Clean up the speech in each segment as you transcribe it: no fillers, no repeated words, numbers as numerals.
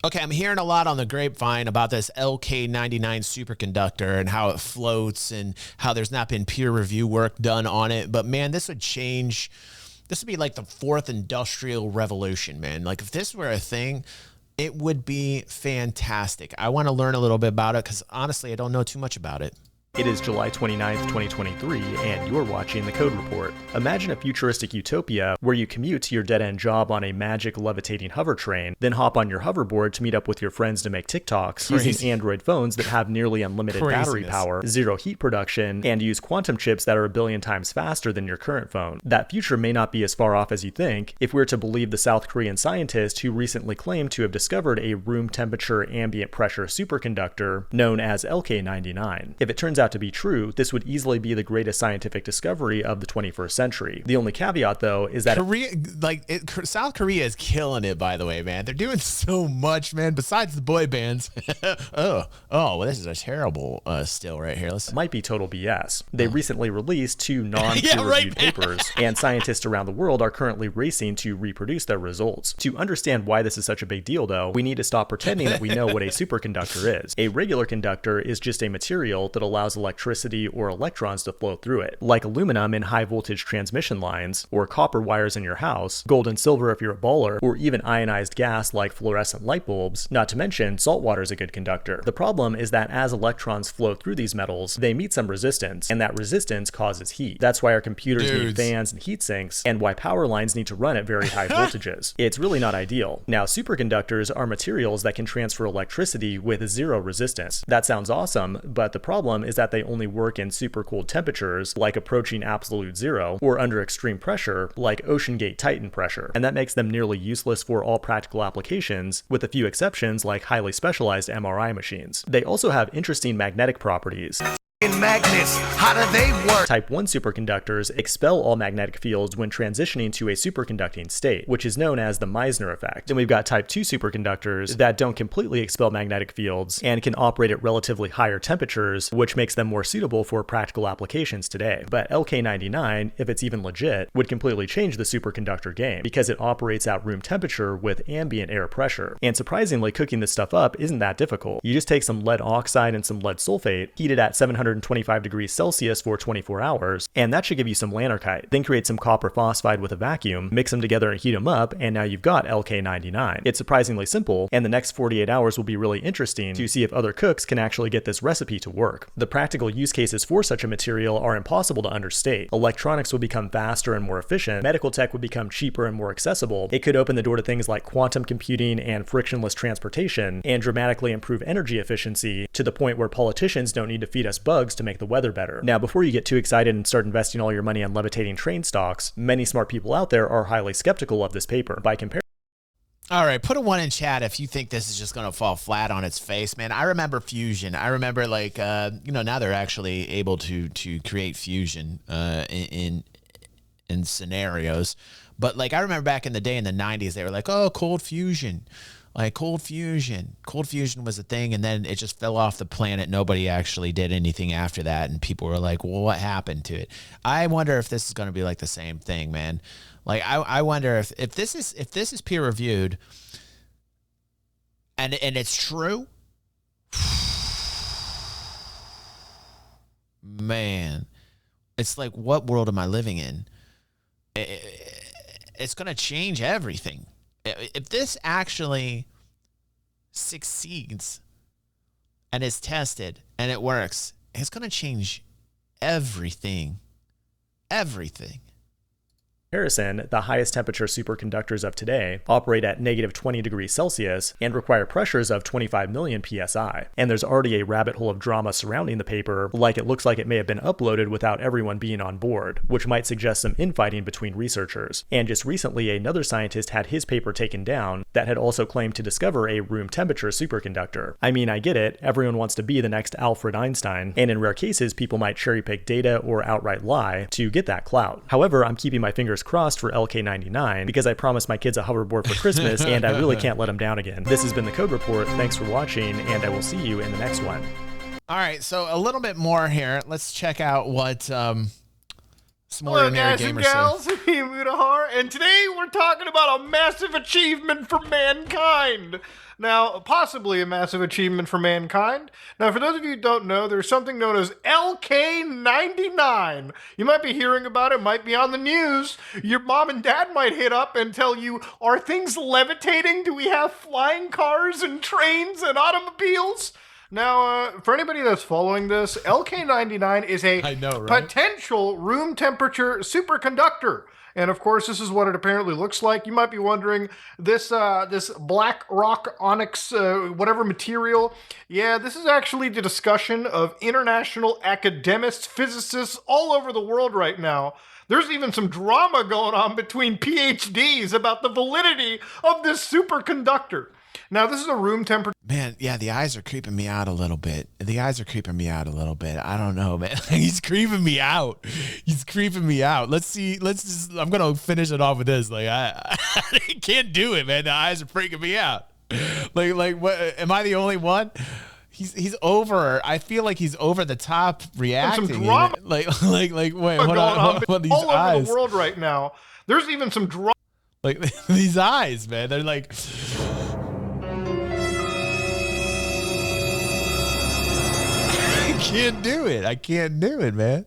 Okay, I'm hearing a lot on the grapevine about this LK99 superconductor and how it floats and how there's not been peer review work done on it. But man, this would change. This would be like the fourth industrial revolution, man. Like if this were a thing, it would be fantastic. I want to learn a little bit about it because honestly, I don't know too much about it. It is July 29th, 2023, and you're watching The Code Report. Imagine a futuristic utopia where you commute to your dead-end job on a magic levitating hover train, then hop on your hoverboard to meet up with your friends to make TikToks using Android phones that have nearly unlimited battery power, zero heat production, and use quantum chips that are a billion times faster than your current phone. That future may not be as far off as you think if we're to believe the South Korean scientist who recently claimed to have discovered a room temperature ambient pressure superconductor known as LK99. If it turns out to be true, this would easily be the greatest scientific discovery of the 21st century. The only caveat, though, is that South Korea is killing it, by the way, man. They're doing so much, man, besides the boy bands. Well, this is a terrible still right here. Listen. Might be total BS. They recently released 2 non-peer-reviewed papers, and scientists around the world are currently racing to reproduce their results. To understand why this is such a big deal, though, we need to stop pretending that we know what a superconductor is. A regular conductor is just a material that allows electricity or electrons to flow through it, like aluminum in high voltage transmission lines, or copper wires in your house, gold and silver if you're a baller, or even ionized gas like fluorescent light bulbs, not to mention salt water is a good conductor. The problem is that as electrons flow through these metals, they meet some resistance, and that resistance causes heat. That's why our computers need fans and heat sinks, and why power lines need to run at very high voltages. It's really not ideal. Now, superconductors are materials that can transfer electricity with zero resistance. That sounds awesome, but the problem is that they only work in super cold temperatures, like approaching absolute zero, or under extreme pressure, like OceanGate Titan pressure, and that makes them nearly useless for all practical applications, with a few exceptions like highly specialized MRI machines. They also have interesting magnetic properties. Magnets, how do they work? Type 1 superconductors expel all magnetic fields when transitioning to a superconducting state, which is known as the Meissner effect. Then we've got type 2 superconductors that don't completely expel magnetic fields and can operate at relatively higher temperatures, which makes them more suitable for practical applications today. But LK99, if it's even legit, would completely change the superconductor game because it operates at room temperature with ambient air pressure. And surprisingly, cooking this stuff up isn't that difficult. You just take some lead oxide and some lead sulfate, heat it at 725 degrees Celsius for 24 hours, and that should give you some lanternite. Then create some copper phosphide with a vacuum, mix them together and heat them up, and now you've got LK99. It's surprisingly simple, and the next 48 hours will be really interesting to see if other cooks can actually get this recipe to work. The practical use cases for such a material are impossible to understate. Electronics will become faster and more efficient, medical tech would become cheaper and more accessible, it could open the door to things like quantum computing and frictionless transportation, and dramatically improve energy efficiency to the point where politicians don't need to feed us bugs to make the weather better. Now, before you get too excited and start investing all your money on levitating train stocks, many smart people out there are highly skeptical of this paper. By comparison, all right, put a 1 in chat if you think this is just going to fall flat on its face, man. I remember fusion. I remember now they're actually able to create fusion in scenarios. But like I remember back in the day in the 90s, they were like, oh, cold fusion. Like cold fusion was a thing, and then it just fell off the planet. Nobody actually did anything after that, and people were like, well, what happened to it? I wonder if this is going to be like the same thing, man. Like I wonder if this is peer reviewed and it's true, man, it's like, what world am I living in? It's going to change everything. If this actually succeeds and is tested and it works, it's going to change everything. Everything. The highest temperature superconductors of today operate at negative 20 degrees Celsius and require pressures of 25 million psi. And there's already a rabbit hole of drama surrounding the paper, like it looks like it may have been uploaded without everyone being on board, which might suggest some infighting between researchers. And just recently, another scientist had his paper taken down that had also claimed to discover a room temperature superconductor. I mean, I get it, everyone wants to be the next Alfred Einstein, and in rare cases, people might cherry pick data or outright lie to get that clout. However, I'm keeping my fingers crossed for LK99 because I promised my kids a hoverboard for Christmas and I really can't let them down again. This has been the Code Report. Thanks for watching, and I will see you in the next one. All right, so a little bit more here. Let's check out what Some ordinary guys and gamer gals, I'm Mutahar, and today we're talking about a massive achievement for mankind. Now, possibly a massive achievement for mankind. Now, for those of you who don't know, there's something known as LK99. You might be hearing about it, might be on the news. Your mom and dad might hit up and tell you, are things levitating? Do we have flying cars and trains and automobiles? Now, for anybody that's following this, LK99 is a potential room temperature superconductor. And of course, this is what it apparently looks like. You might be wondering, this black rock onyx, whatever material. Yeah, this is actually the discussion of international academics, physicists all over the world right now. There's even some drama going on between PhDs about the validity of this superconductor. Now, this is a room temperature. Man, yeah, the eyes are creeping me out a little bit. I don't know, man. He's creeping me out. I'm going to finish it off with this. Like, I can't do it, man. The eyes are freaking me out. Like, what? Am I the only one? He's over. I feel like he's over the top reacting. Some drama. Wait, hold on. These all eyes. Over the world right now. There's even some drama. Like, these eyes, man. They're like... I can't do it, man.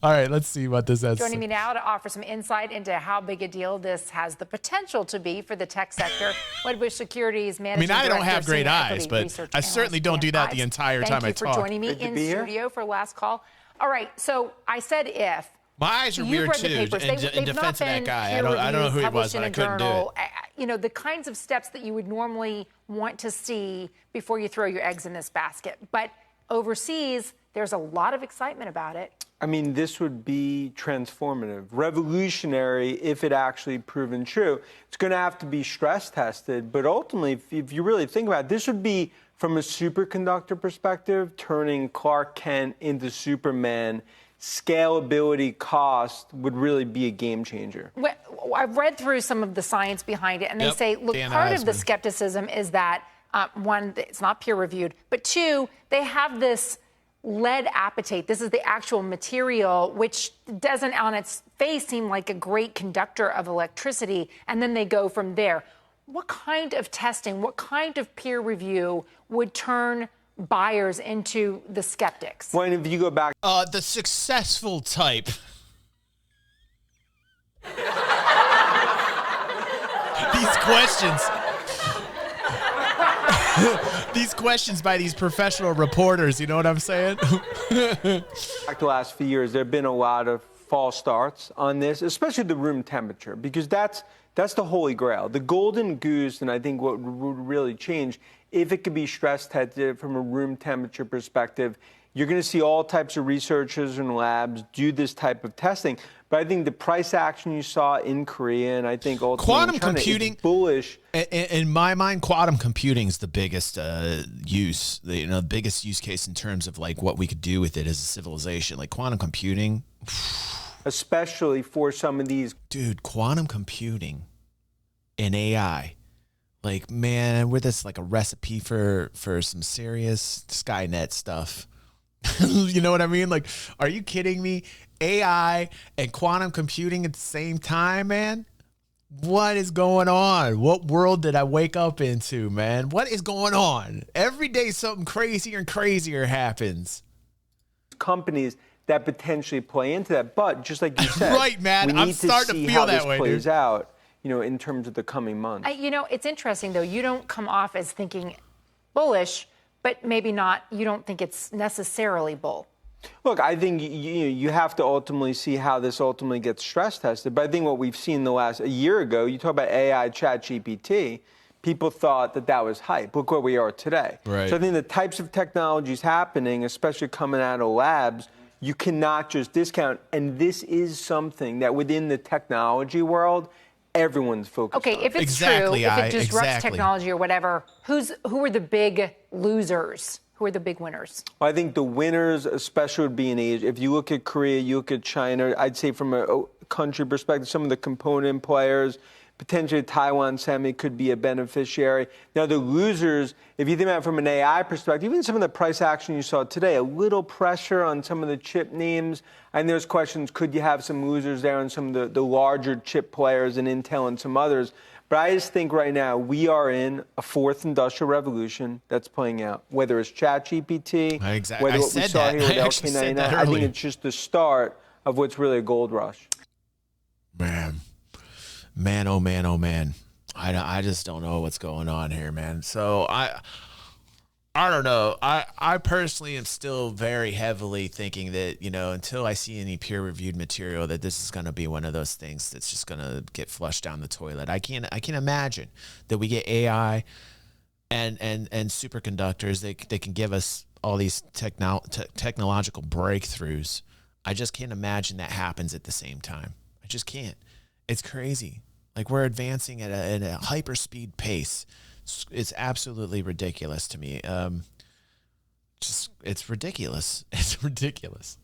All right, let's see what this has. Joining me now to offer some insight into how big a deal this has the potential to be for the tech sector, Wedbush Securities Managing Director. I don't have great eyes, but I certainly don't do that the entire time I talk. Thank you for joining me in studio for Last Call. All right, so I said if. My eyes are weird too. In defense of that guy, I don't know who he was, but I couldn't do it. You know, the kinds of steps that you would normally want to see before you throw your eggs in this basket, but overseas, there's a lot of excitement about it. I mean, this would be transformative, revolutionary if it actually proven true. It's going to have to be stress tested, but ultimately, if you really think about it, this would be, from a superconductor perspective, turning Clark Kent into Superman. Scalability, cost would really be a game changer. Well, I've read through some of the science behind it, and they say, look, part of the skepticism is that one, it's not peer-reviewed, but two, they have this lead acetate. This is the actual material, which doesn't on its face seem like a great conductor of electricity, and then they go from there. What kind of testing, what kind of peer review would turn buyers into the skeptics? Well, if you go back... the successful type. These questions... These questions by these professional reporters, you know what I'm saying? Back the last few years, there have been a lot of false starts on this, especially the room temperature, because that's the holy grail. The golden goose, and I think what would really change, if it could be stress tested from a room temperature perspective, you're going to see all types of researchers and labs do this type of testing. But I think the price action you saw in Korea, and I think ultimately quantum computing is bullish. In my mind, quantum computing is the biggest use, the biggest use case in terms of like what we could do with it as a civilization. Like quantum computing, especially for some of these. Dude, quantum computing and AI. Like, man, we're this like a recipe for some serious Skynet stuff. You know what I mean? Like, are you kidding me? AI and quantum computing at the same time, man? What is going on? What world did I wake up into, man? What is going on? Every day something crazier and crazier happens. Companies that potentially play into that, but just like you said, right, man, I'm starting to feel that way, plays dude. Out, in terms of the coming months. It's interesting though. You don't come off as thinking bullish, but maybe not. You don't think it's necessarily bull. Look, I think you have to ultimately see how this ultimately gets stress tested. But I think what we've seen a year ago, you talk about AI, ChatGPT, people thought that was hype. Look where we are today. Right. So I think the types of technologies happening, especially coming out of labs, you cannot just discount. And this is something that within the technology world, everyone's focused on. Okay, if it's true, if it disrupts technology or whatever, who are the big losers? Who are the big winners? Well, I think the winners, especially would be in Asia. If you look at Korea, you look at China, I'd say from a country perspective, some of the component players, Potentially Taiwan Semi could be a beneficiary. Now the losers, if you think about it from an AI perspective, even some of the price action you saw today, a little pressure on some of the chip names. And there's questions, could you have some losers there on some of the larger chip players and Intel and some others? But I just think right now we are in a fourth industrial revolution that's playing out. Whether it's ChatGPT, whether what we saw here with LK99, I think it's just the start of what's really a gold rush. Man, oh man, oh man. I just don't know what's going on here, man. So I don't know. I personally am still very heavily thinking that, you know, until I see any peer-reviewed material, that this is going to be one of those things that's just going to get flushed down the toilet. I can't imagine that we get AI and superconductors. They can give us all these technological breakthroughs. I just can't imagine that happens at the same time. I just can't. It's crazy. Like, we're advancing at a hyper-speed pace. It's absolutely ridiculous to me. It's ridiculous. It's ridiculous.